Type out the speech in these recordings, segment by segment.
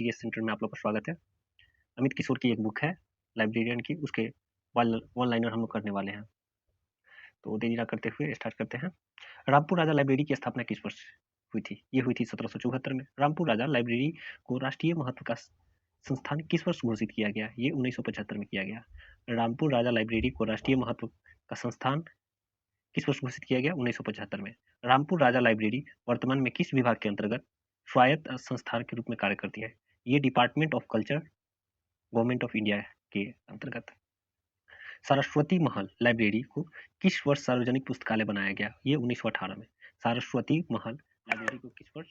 GS centre में आप लोग का स्वागत है। अमित किशोर की एक बुक है लाइब्रेरियन की, उसके वन लाइनर हम लोग करने वाले हैं। तो देरी ना करते हुए स्टार्ट करते हैं। रामपुर राजा लाइब्रेरी की स्थापना किस वर्ष हुई थी? ये हुई थी 1774 में। रामपुर राजा लाइब्रेरी को राष्ट्रीय महत्व का संस्थान किस वर्ष घोषित किया गया? ये 1975 में किया गया। रामपुर राजा लाइब्रेरी को राष्ट्रीय महत्व का संस्थान किस वर्ष घोषित किया गया? 1975 में। रामपुर राजा लाइब्रेरी वर्तमान में किस विभाग के अंतर्गत स्वायत्त संस्थान के रूप में कार्य करती है? ये department of culture, government of India के अंतर्गत। सरस्वती महल लाइब्रेरी को किस वर्ष सार्वजनिक पुस्तकालय बनाया गया? ये 1918 में। सरस्वती महल लाइब्रेरी को किस वर्ष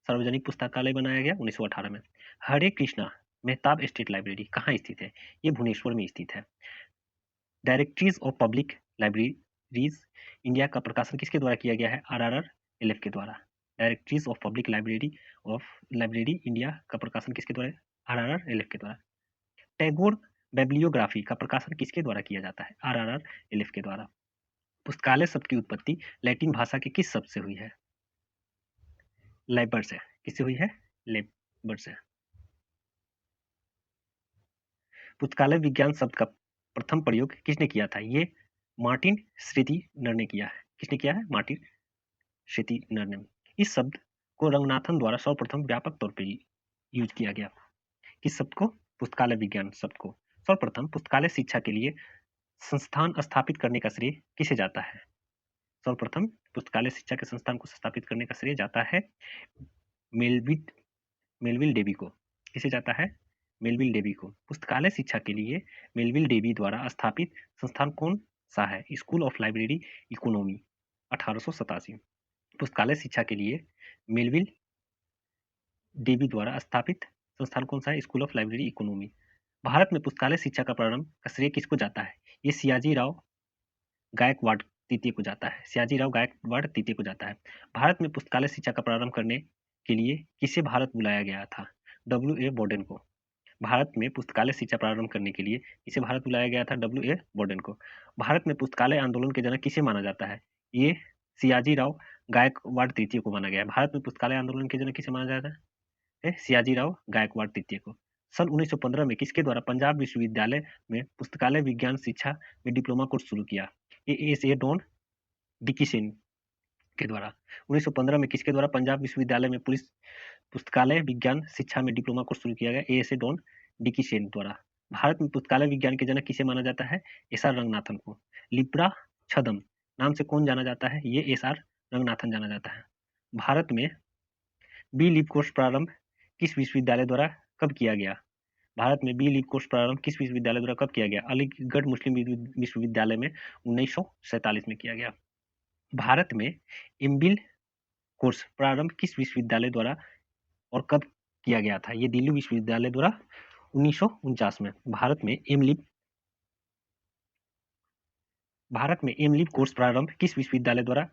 सार्वजनिक पुस्तकालय बनाया गया? 1918 में। हरे कृष्णा मेहताब स्टेट लाइब्रेरी कहाँ स्थित है? ये भुवनेश्वर में स्थित है। Directories of public libraries India का प्रकाशन किसके द्वारा किया गया है? RRR-LF के द्वारा। Directories of public library India का प्रकाशन किसके द्वारा? RRR-LF के द्वारा। टैगोर बिब्लियोग्राफी का प्रकाशन किसके द्वारा किया जाता है? RRR-LF के द्वारा। पुस्तकालय शब्द की उत्पत्ति लैटिन भाषा के किस शब्द से हुई है? लाइबर से। किससे हुई है? लेबर से। पुस्तकालय विज्ञान शब्द का प्रथम प्रयोग किसने किया था? ये मार्टिन श्रीतिनर ने किया है। किसने किया है? मार्टिन श्रीतिनर ने। इस शब्द को रंगनाथन द्वारा सर्वप्रथम व्यापक तौर पर यूज किया गया। किस शब्द को? पुस्तकालय विज्ञान शब्द को। सर्वप्रथम पुस्तकालय शिक्षा के लिए संस्थान स्थापित करने का श्रेय किसे जाता है? सर्वप्रथम पुस्तकालय शिक्षा के संस्थान को स्थापित करने का श्रेय जाता है मेलविल डेवी को। किसे जाता है? मेलविल डेवी को। पुस्तकालय शिक्षा के लिए मेलविल डेवी द्वारा स्थापित संस्थान कौन सा है? School of library economy, 1887। पुस्तकालय शिक्षा के लिए मेलविल डेवी द्वारा स्थापित संस्थान कौन सा है? School of library economy. Bharat में पुस्तकालय शिक्षा का प्रारंभ का श्रेय किसको जाता है? ये सियाजी राव गायकवाड़ तृतीय को जाता है। सियाजी राव गायकवाड़ तृतीय को जाता है। भारत में पुस्तकालय शिक्षा का प्रारंभ करने के लिए किसे भारत बुलाया गया था? W.A. बोर्डन को। भारत में पुस्तकालय शिक्षा प्रारंभ करने के लिए किसे भारत बुलाया गया था? W.A. बोर्डन को। भारत में पुस्तकालय आंदोलन के जनक किसे माना जाता है? ये सियाजी राव गायकवाड़ तृतीय को माना गया है। भारत में पुस्तकालय आंदोलन के जनक किसे माना जाता है? सियाजी राव गायकवाड़ तृतीय को। सन 1915 में किसके द्वारा पंजाब विश्वविद्यालय में पुस्तकालय विज्ञान शिक्षा में डिप्लोमा कोर्स शुरू किया? A. डॉन डिकीसेन के द्वारा। 1915 में किसके द्वारा पंजाब विश्वविद्यालय में पुस्तकालय विज्ञान शिक्षा में डिप्लोमा कोर्स शुरू किया गया? A. डॉन डिकीसेन द्वारा। भारत में पुस्तकालय विज्ञान के जनक किसे माना जाता है? SR रंगनाथन को। लिब्रा छदम नाम से कौन जाना जाता है? ये SR रंगनाथन जाना जाता है। भारत में बी लिप कोर्स प्रारंभ किस विश्वविद्यालय द्वारा कब किया गया? भारत में बी लिप कोर्स प्रारंभ किस विश्वविद्यालय द्वारा कब किया गया? अलीगढ़ मुस्लिम विश्वविद्यालय में 1947 में किया गया। भारत में एमबिल कोर्स प्रारंभ किस विश्वविद्यालय द्वारा और कब किया गया था? ये दिल्ली विश्वविद्यालय द्वारा 1949 में। भारत में एमलिप कोर्स प्रारंभ किस विश्वविद्यालय द्वारा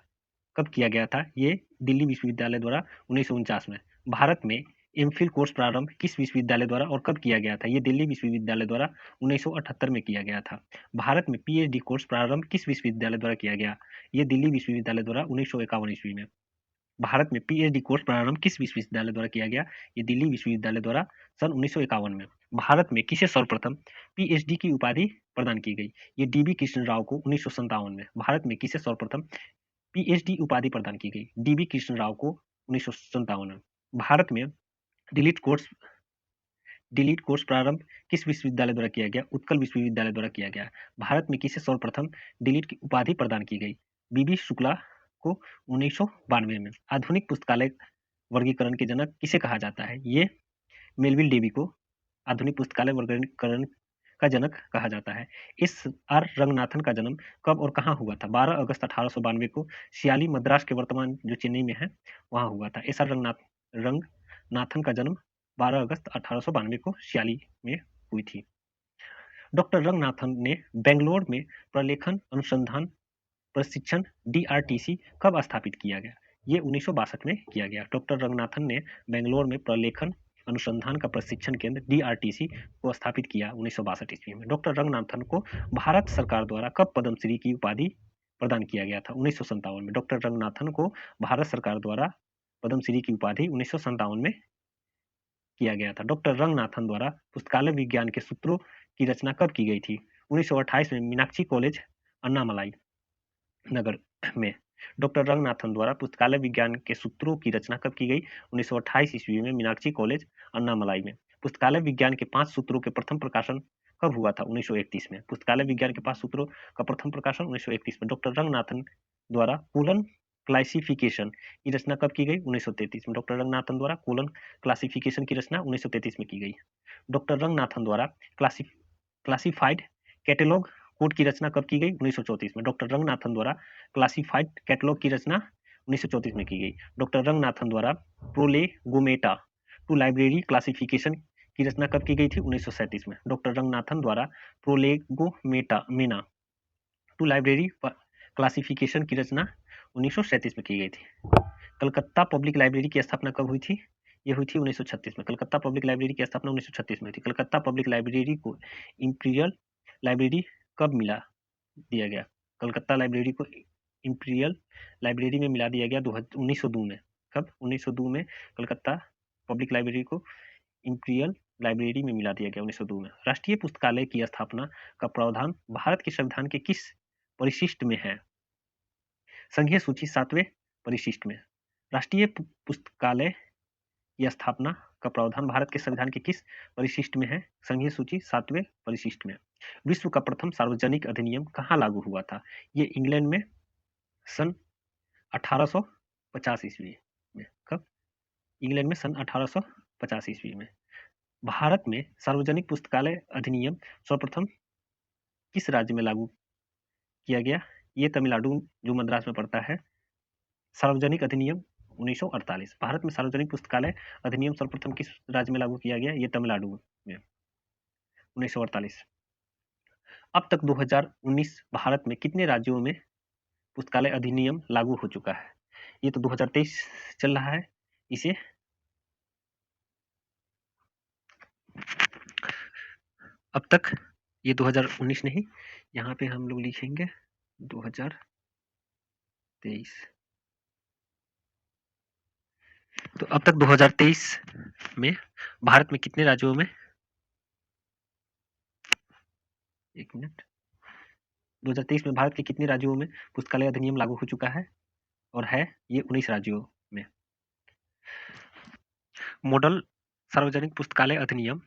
कब किया गया था? ये दिल्ली विश्वविद्यालय द्वारा 1949 में। भारत में एमफिल कोर्स प्रारंभ किस विश्वविद्यालय द्वारा और कब किया गया था? ये दिल्ली विश्वविद्यालय द्वारा 1978 में किया गया था। भारत में पीएचडी कोर्स प्रारंभ किस विश्वविद्यालय द्वारा किया गया? ये दिल्ली विश्वविद्यालय द्वारा 1951 ईस्वी में। भारत में पीएचडी कोर्स प्रारंभ किस विश्वविद्यालय द्वारा किया गया? ये दिल्ली विश्वविद्यालय द्वारा सन 1951 में। भारत में किसे सर्वप्रथम पीएचडी की उपाधि प्रदान की गई? ये डीबी कृष्ण राव को 1957 में। भारत में किसे सर्वप्रथम पीएचडी उपाधि प्रदान की गई? डीबी कृष्ण राव को 1957 में। भारत में डिलीट कोर्स प्रारंभ किस विश्वविद्यालय द्वारा किया गया? उत्कल विश्वविद्यालय द्वारा किया गया। भारत में किसे सर्वप्रथम डिलीट की उपाधि प्रदान की गई? बीबी शुक्ला को 1992 में। आधुनिक पुस्तकालय वर्गीकरण के जनक किसे कहा जाता है? ये मेलविल डेवी को आधुनिक पुस्तकालय वर्गीकरण का जनक कहा जाता है। इस आर रंगनाथन का जन्म कब और कहाँ हुआ था? 12 अगस्त 1892 को सियाली मद्रास के वर्तमान जो चेन्नई में है वहां हुआ था। एस आर रंगनाथन का जन्म 12 अगस्त 1892 को सियाली में हुई थी। डॉक्टर रंगनाथन ने बेंगलोर में प्रलेखन अनुसंधान प्रशिक्षण DRTC कब स्थापित किया गया? ये 1962 में किया गया। डॉक्टर रंगनाथन ने बेंगलोर में प्रलेखन अनुसंधान का प्रशिक्षण केंद्र DRTC को स्थापित किया 1962 ईस्वी में। डॉक्टर रंगनाथन को भारत सरकार द्वारा कब पद्मश्री की उपाधि प्रदान किया गया था? 1957 में। डॉक्टर रंगनाथन को भारत सरकार द्वारा पद्मश्री की उपाधि 1957 में किया गया था? डॉक्टर रंगनाथन द्वारा पुस्तकालय विज्ञान के सूत्रों की रचना कब की गई थी? 1928 में मीनाक्षी कॉलेज, अन्नामलाई नगर में। डॉक्टर रंगनाथन द्वारा पुस्तकालय विज्ञान के सूत्रों की रचना कब की गई? 1928 ईस्वी में मीनाक्षी कॉलेज, अन्नामलाई में। पुस्तकालय विज्ञान के 5 सूत्रों के प्रथम प्रकाशन कब हुआ था? 1931 में। पुस्तकालय विज्ञान के 5 सूत्रों का प्रथम प्रकाशन 1931 में। डॉक्टर रंगनाथन द्वारा कूलन क्लासिफिकेशन की रचना कब की गई? 1933 में। डॉक्टर रंगनाथन द्वारा कूलन क्लासिफिकेशन की रचना 1933 में की गई। डॉक्टर रंगनाथन द्वारा क्लासिफाइड कैटेलॉग कोड की रचना कब की गई? 1934 में। डॉक्टर रंगनाथन द्वारा क्लासिफाइड कैटलॉग की रचना 1934 में की गई। डॉक्टर रंगनाथन द्वारा प्रोलेगोमेटा टू लाइब्रेरी क्लासिफिकेशन की रचना कब की गई थी? 1937 में। डॉक्टर रंगनाथन द्वारा प्रोलेगोमेटा टू लाइब्रेरी क्लासिफिकेशन की रचना 1937 में की गई थी। कलकत्ता पब्लिक लाइब्रेरी की स्थापना कब हुई थी? ये हुई थी 1936 में। कलकत्ता पब्लिक लाइब्रेरी की स्थापना 1936 में हुई थी। कलकत्ता पब्लिक लाइब्रेरी को इंपीरियल लाइब्रेरी कब मिला दिया गया? कलकत्ता लाइब्रेरी को इंपीरियल लाइब्रेरी में मिला दिया गया 1902 में। कब? 1902 में कलकत्ता पब्लिक लाइब्रेरी को इंपीरियल लाइब्रेरी में मिला दिया गया 1902 में। राष्ट्रीय पुस्तकालय की स्थापना का प्रावधान भारत के संविधान के किस परिशिष्ट में है? संघीय सूची 7वें परिशिष्ट में। राष्ट्रीय पुस्तकालय की स्थापना का प्रावधान भारत के संविधान के किस परिशिष्ट में है? संघीय सूची 7वें परिशिष्ट में। विश्व का प्रथम सार्वजनिक अधिनियम कहाँ लागू हुआ था? ये इंग्लैंड में सन 1850 ईस्वी में। कब? इंग्लैंड में सन 1850 ईस्वी में। भारत में सार्वजनिक पुस्तकालय अधिनियम सर्वप्रथम किस राज्य में लागू किया गया? ये तमिलनाडु जो मद्रास में पड़ता है। सार्वजनिक अधिनियम 1948। भारत में सार्वजनिक पुस्तकालय अधिनियम सर्वप्रथम किस राज्य में लागू किया गया? ये तमिलनाडु में 1948। अब तक 2019 भारत में कितने राज्यों में पुस्तकालय अधिनियम लागू हो चुका है? ये तो 2023 चल रहा है। इसे अब तक ये 2019 नहीं, यहाँ पे हम लोग लिखेंगे 2023। तो अब तक 2023 में भारत में कितने राज्यों में, एक मिनट, 2023 में भारत के कितने राज्यों में पुस्तकालय अधिनियम लागू हो चुका है? और है ये 19 राज्यों में। मॉडल सार्वजनिक पुस्तकालय अधिनियम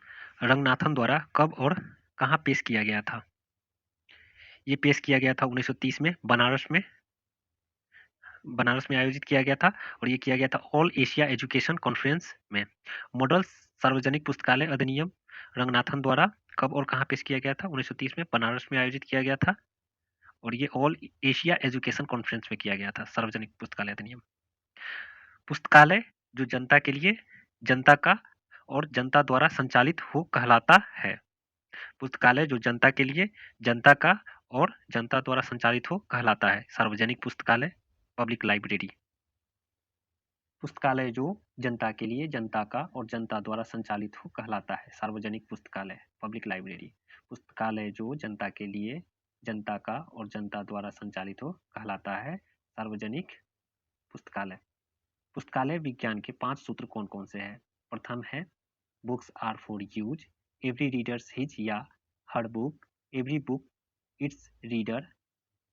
रंगनाथन द्वारा कब और कहाँ पेश किया गया था? ये पेश किया गया था 1930 में बनारस में आयोजित किया गया था, और ये किया गया था ऑल एशिया एजुकेशन कॉन्फ्रेंस में। मॉडल सार्वजनिक पुस्तकालय अधिनियम रंगनाथन द्वारा कब और कहाँ पेश किया गया था? 1930 में बनारस में आयोजित किया गया था, और ये ऑल एशिया एजुकेशन कॉन्फ्रेंस में किया गया था सार्वजनिक पुस्तकालय अधिनियम। पुस्तकालय जो जनता के लिए, जनता का और जनता द्वारा संचालित हो कहलाता है। पुस्तकालय जो जनता के लिए, जनता का और जनता द्वारा संचालित हो कहलाता है। सार्वजनिक पुस्तकालय, पब्लिक लाइब्रेरी। पुस्तकालय जो जनता के लिए, जनता का और जनता द्वारा संचालित हो कहलाता है। सार्वजनिक पुस्तकालय, पब्लिक लाइब्रेरी। पुस्तकालय जो जनता के लिए, जनता का और जनता द्वारा संचालित हो कहलाता है। सार्वजनिक पुस्तकालय। पुस्तकालय विज्ञान के 5 सूत्र कौन कौन से हैं? प्रथम है books are for use, every readers his या her book, every book its reader,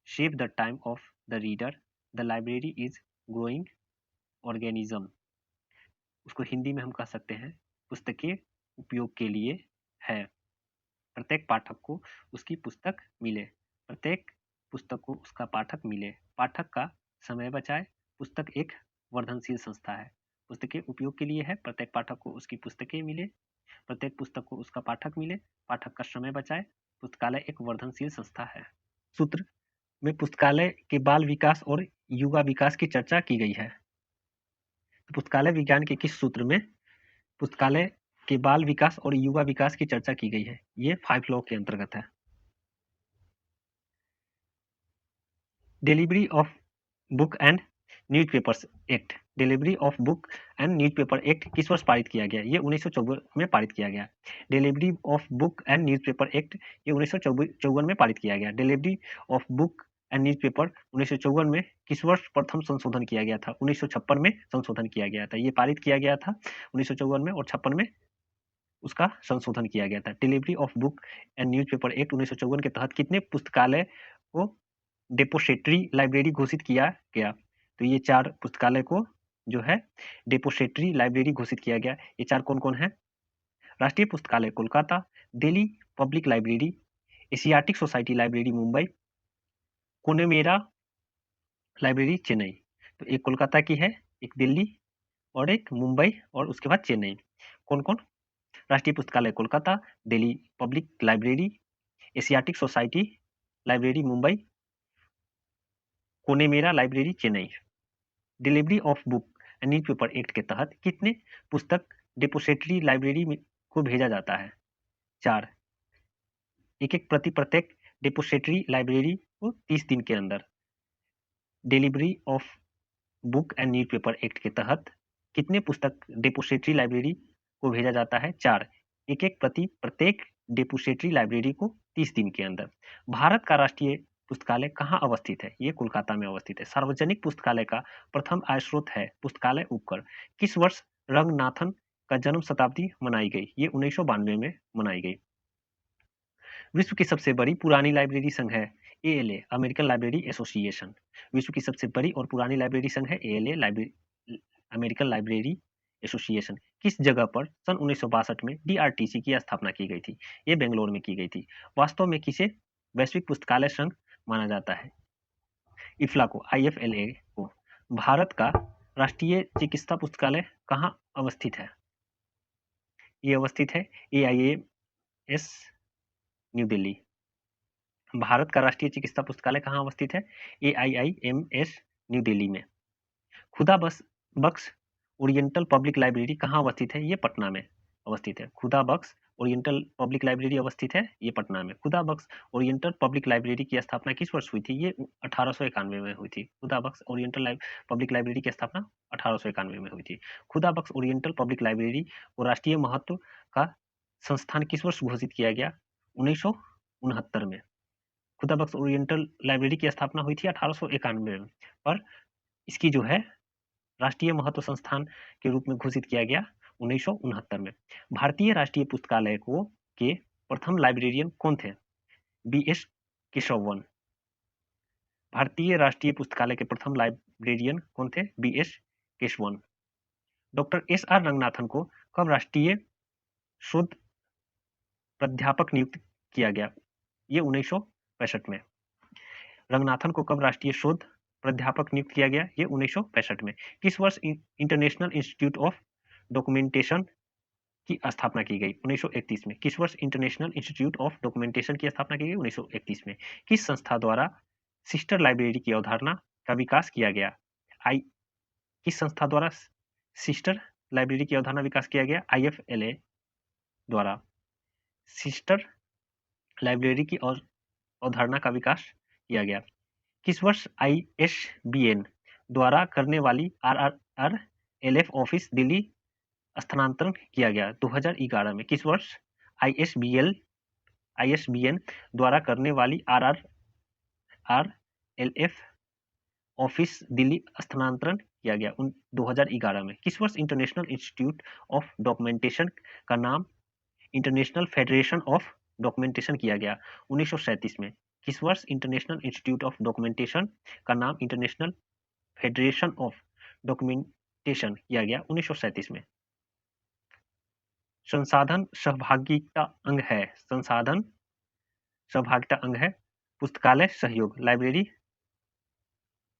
shape the time of the reader, the library is growing organism. उसको हिंदी में हम कह सकते हैं पुस्तकें उपयोग के लिए है, प्रत्येक पाठक को उसकी पुस्तक मिले, प्रत्येक पुस्तक को उसका पाठक मिले, पाठक का समय बचाए, पुस्तक एक वर्धनशील संस्था है। पुस्तकें उपयोग के लिए है, प्रत्येक पाठक को उसकी पुस्तकें मिले, प्रत्येक पुस्तक को उसका पाठक मिले, पाठक का समय बचाए, पुस्तकालय एक वर्धनशील संस्था है। सूत्र में पुस्तकालय के बाल विकास और युवा विकास की चर्चा की गई है। पुस्तकालय विज्ञान के किस सूत्र में पुस्तकालय के बाल विकास और युवा विकास की चर्चा की गई है? ये 5 लॉ के अंतर्गत है। Delivery of book and newspapers act, delivery of book and newspaper act किस वर्ष पारित किया गया? ये 1954 में पारित किया गया। Delivery of book and newspaper act ये 1954 में पारित किया गया। Delivery of book and newspaper 1954 में किस वर्ष प्रथम संशोधन किया गया था? 1956 में संशोधन किया गया था। ये पारित किया गया था 1954 में और 56 में उसका संशोधन किया गया था। Delivery of book and newspaper act 1954 के तहत कितने पुस्तकालय को डेपोसिटरी लाइब्रेरी घोषित किया गया? तो ये 4 पुस्तकालय को जो है डेपोसिटरी लाइब्रेरी घोषित किया गया। ये 4 कौन-कौन है? राष्ट्रीय पुस्तकालय Kolkata, Delhi public library, Asiatic society library Mumbai, Connemara library Chennai. तो एक कोलकाता की है, एक दिल्ली और एक मुंबई और उसके बाद चेन्नई। कौन-कौन? राष्ट्रीय पुस्तकालय Kolkata, Delhi public library, Asiatic society library Mumbai, Connemara library Chennai. Delivery of book and newspaper act के तहत कितने पुस्तक डिपोजिटरी लाइब्रेरी में को भेजा जाता है? 4। एक-एक प्रति प्रत्येक डिपोजिटरी लाइब्रेरी को 30 दिन के अंदर। Delivery of book and newspaper act के तहत कितने पुस्तक डिपोजिटरी लाइब्रेरी को भेजा जाता है? 4। एक-एक प्रति प्रत्येक डिपोजिटरी लाइब्रेरी को 30 दिन के अंदर। भारत का राष्ट्रीय पुस्तकालय कहाँ अवस्थित है? ये कोलकाता में अवस्थित है। सार्वजनिक पुस्तकालय का प्रथम आय स्रोत है पुस्तकालय उपकर। किस वर्ष रंगनाथन का जन्म शताब्दी मनाई गई? ये 1992 में मनाई गई। विश्व की सबसे बड़ी पुरानी लाइब्रेरी संघ है ALA, अमेरिकन लाइब्रेरी एसोसिएशन। विश्व की सबसे बड़ी और पुरानी लाइब्रेरी संघ है ALA, अमेरिकन लाइब्रेरी एसोसिएशन। किस जगह पर सन 1962 में DRTC की स्थापना की गई थी? ये बेंगलोर में की गई थी। वास्तव में किसे वैश्विक पुस्तकालय संघ माना जाता है? इफ्ला को, IFLA को। भारत का राष्ट्रीय चिकित्सा पुस्तकालय कहाँ अवस्थित है? ये अवस्थित है AIIMS न्यू दिल्ली। भारत का राष्ट्रीय चिकित्सा पुस्तकालय कहाँ अवस्थित है? AIIMS न्यू दिल्ली में। खुदा बख्श ओरिएंटल पब्लिक लाइब्रेरी कहाँ अवस्थित है? ये पटना में अवस्थित है। खुदा बख्श ओरिएंटल पब्लिक लाइब्रेरी अवस्थित है, ये पटना में। खुदा बख्श ओरिएंटल पब्लिक लाइब्रेरी की स्थापना किस वर्ष हुई थी? ये 1891 में हुई थी। खुदा बख्श ओरिएंटल पब्लिक लाइब्रेरी की स्थापना 1891 में हुई थी। खुदा बख्श ओरिएंटल पब्लिक लाइब्रेरी को राष्ट्रीय महत्व का संस्थान किस वर्ष घोषित किया गया? 1969 में। खुदा बख्श ओरिएंटल लाइब्रेरी की स्थापना हुई थी 1891 में, पर इसकी जो है राष्ट्रीय महत्व संस्थान के रूप में घोषित किया गया 1969 में। भारतीय राष्ट्रीय पुस्तकालय को के प्रथम लाइब्रेरियन कौन थे? BS केशवन। भारतीय राष्ट्रीय पुस्तकालय के प्रथम लाइब्रेरियन कौन थे? BS Keshavan. Doctor SR Ranganathan को कब राष्ट्रीय शोध प्राध्यापक नियुक्त किया गया? ये 1965 में। रंगनाथन को कब राष्ट्रीय शोध प्राध्यापक नियुक्त किया गया? ये 1965 में। किस वर्ष इंटरनेशनल इंस्टीट्यूट ऑफ डॉक्यूमेंटेशन की स्थापना की गई? 1931 में। किस वर्ष इंटरनेशनल इंस्टीट्यूट ऑफ डॉक्यूमेंटेशन की स्थापना की गई? 1931 में। किस संस्था द्वारा सिस्टर लाइब्रेरी की अवधारणा का विकास किया गया? किस संस्था द्वारा सिस्टर लाइब्रेरी की अवधारणा विकास किया गया? IFLA द्वारा सिस्टर लाइब्रेरी की अवधारणा का विकास किया गया। किस वर्ष ISBN द्वारा करने वाली RRLF ऑफिस दिल्ली स्थानांतरण किया गया? 2011 में। किस वर्ष ISBN द्वारा करने वाली RRLF ऑफिस दिल्ली स्थानांतरण किया गया? 2011 में। किस वर्ष इंटरनेशनल इंस्टीट्यूट ऑफ डॉक्यूमेंटेशन का नाम इंटरनेशनल फेडरेशन ऑफ डॉक्यूमेंटेशन किया गया? 1937 में। किस वर्ष इंटरनेशनल इंस्टीट्यूट ऑफ डॉक्यूमेंटेशन का नाम इंटरनेशनल फेडरेशन ऑफ डॉक्यूमेंटेशन किया गया? 1937 में। संसाधन सहभागिता अंग है। संसाधन सहभागिता अंग है पुस्तकालय सहयोग लाइब्रेरी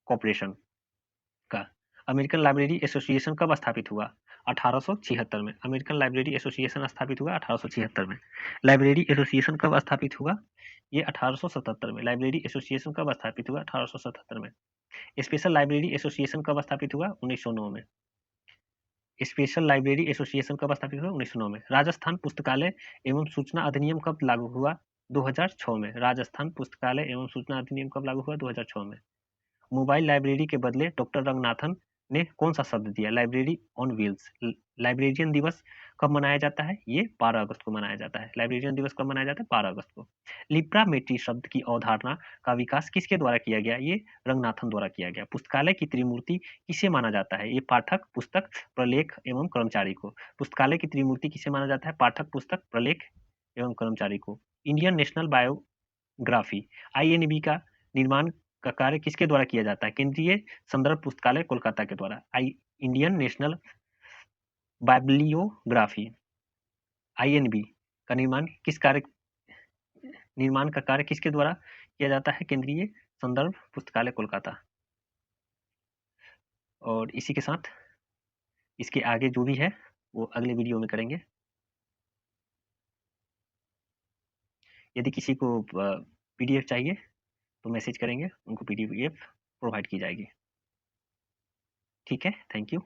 कॉर्पोरेशन का। अमेरिकन लाइब्रेरी एसोसिएशन कब स्थापित हुआ? 1876 में। अमेरिकन लाइब्रेरी एसोसिएशन स्थापित हुआ 1876 में। लाइब्रेरी एसोसिएशन कब स्थापित हुआ? ये 1877 में। लाइब्रेरी एसोसिएशन कब स्थापित हुआ? 1877 में। स्पेशल लाइब्रेरी एसोसिएशन कब स्थापित हुआ? 1909 में। स्पेशल लाइब्रेरी एसोसिएशन कब स्थापित हुआ? 1909 में। राजस्थान पुस्तकालय एवं सूचना अधिनियम कब लागू हुआ? 2006 में। राजस्थान पुस्तकालय एवं सूचना अधिनियम कब लागू हुआ? 2006 में। मोबाइल लाइब्रेरी के बदले डॉक्टर रंगनाथन ने कौन सा शब्द दिया? Library on wheels. लाइब्रेरियन दिवस कब मनाया जाता है? ये 12 अगस्त को मनाया जाता है। लाइब्रेरियन दिवस कब मनाया जाता है? 12 अगस्त को। लिब्रामेट्री शब्द की अवधारणा का विकास किसके द्वारा किया गया? ये रंगनाथन द्वारा किया गया। पुस्तकालय की त्रिमूर्ति किसे माना जाता है? ये पाठक, पुस्तक, प्रलेख एवं कर्मचारी को। पुस्तकालय की त्रिमूर्ति किसे माना जाता है? पाठक, पुस्तक, प्रलेख एवं कर्मचारी को। इंडियन नेशनल बायोग्राफी आईएनबी का निर्माण का कार्य किसके द्वारा किया जाता है? केंद्रीय संदर्भ पुस्तकालय कोलकाता के द्वारा। इंडियन नेशनल बाइब्लियोग्राफी आईएनबी का निर्माण का कार्य किसके द्वारा किया जाता है? केंद्रीय संदर्भ पुस्तकालय कोलकाता। और इसी के साथ इसके आगे जो भी है वो अगले वीडियो में करेंगे। यदि किसी को पीडीएफ चाहिए तो मैसेज करेंगे, उनको पीडीएफ प्रोवाइड की जाएगी। ठीक है, थैंक यू।